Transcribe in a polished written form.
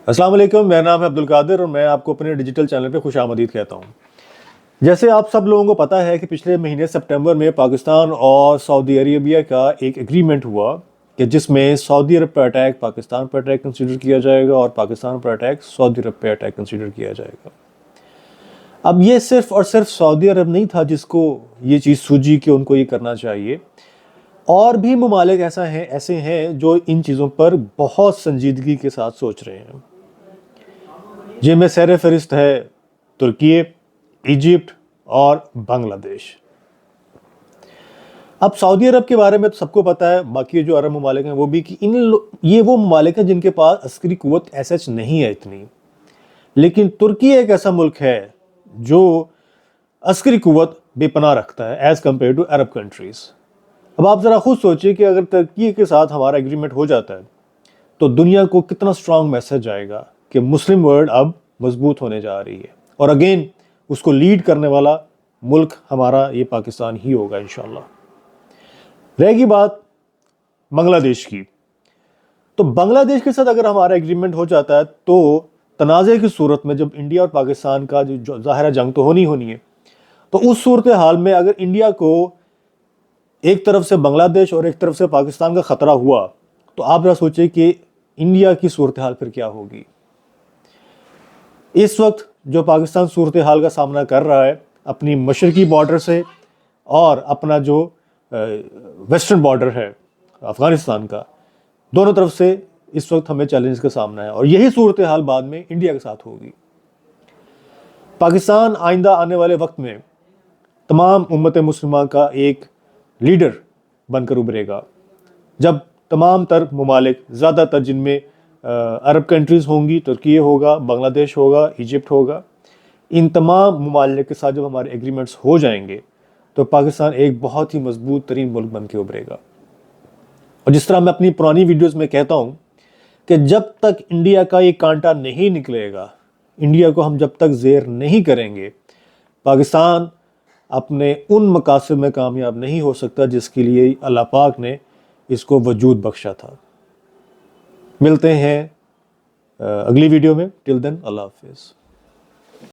अस्सलाम वालेकुम, मेरा नाम है अब्दुल कादिर और मैं आपको अपने डिजिटल चैनल पे खुश आमदीद कहता हूँ। जैसे आप सब लोगों को पता है कि पिछले महीने सितंबर में पाकिस्तान और सऊदी अरेबिया का एक एग्रीमेंट हुआ कि जिसमें सऊदी अरब पर अटैक पाकिस्तान पर अटैक कंसीडर किया जाएगा और पाकिस्तान पर अटैक सऊदी अरब पर अटैक कंसीडर किया जाएगा। अब ये सिर्फ और सिर्फ सऊदी अरब नहीं था जिसको ये चीज़ सूझी कि उनको ये करना चाहिए, और भी ममालिक ऐसे हैं जो इन चीज़ों पर बहुत संजीदगी के साथ सोच रहे हैं, जिनमें सर फहरिस्त है तुर्की, इजिप्ट और बांग्लादेश। अब सऊदी अरब के बारे में तो सबको पता है, बाकी जो अरब ममालिक हैं वो भी, कि ये वो ममालिक हैं जिनके पास अस्करी कुव्वत ऐसा नहीं है इतनी। लेकिन तुर्की एक ऐसा मुल्क है जो अस्करी कुव्वत बेपनाह रखता है as compare to Arab countries. अब आप ज़रा खुद सोचिए कि अगर तुर्की के साथ हमारा एग्रीमेंट हो जाता है तो दुनिया को कितना स्ट्रॉन्ग मैसेज जाएगा कि मुस्लिम वर्ल्ड अब मजबूत होने जा रही है, और अगेन उसको लीड करने वाला मुल्क हमारा ये पाकिस्तान ही होगा इंशाल्लाह। रहेगी बात बांग्लादेश की, तो बांग्लादेश के साथ अगर हमारा एग्रीमेंट हो जाता है तो तनाज़े की सूरत में, जब इंडिया और पाकिस्तान का जो ज़ाहिर जंग तो होनी है, तो उस सूरत हाल में अगर इंडिया को एक तरफ से बांग्लादेश और एक तरफ से पाकिस्तान का ख़तरा हुआ तो आप जरा सोचिए कि इंडिया की सूरत हाल फिर क्या होगी। इस वक्त जो पाकिस्तान सूरत हाल का सामना कर रहा है अपनी मशरकी बॉर्डर से और अपना जो वेस्टर्न बॉर्डर है अफ़गानिस्तान का, दोनों तरफ से इस वक्त हमें चैलेंज का सामना है, और यही सूरत हाल बाद में इंडिया के साथ होगी। पाकिस्तान आइंदा आने वाले वक्त में तमाम उम्मत मुस्लिमा का एक लीडर बनकर उभरेगा, जब तमाम तर ममालिक, ज़्यादातर जिनमें अरब कंट्रीज़ होंगी, तुर्की होगा, बांग्लादेश होगा, इजिप्ट होगा, इन तमाम ममालिक के साथ जब हमारे एग्रीमेंट्स हो जाएंगे तो पाकिस्तान एक बहुत ही मजबूत तरीन मुल्क बन के उभरेगा। और जिस तरह मैं अपनी पुरानी वीडियोज़ में कहता हूँ कि जब तक इंडिया का ये कांटा नहीं निकलेगा, इंडिया को हम जब तक ज़ेर नहीं करेंगे, पाकिस्तान अपने उन मकासद में कामयाब नहीं हो सकता जिसके लिए अल्लाह पाक ने इसको वजूद बख्शा था। मिलते हैं अगली वीडियो में। टिल देन, अल्लाह हाफिज़।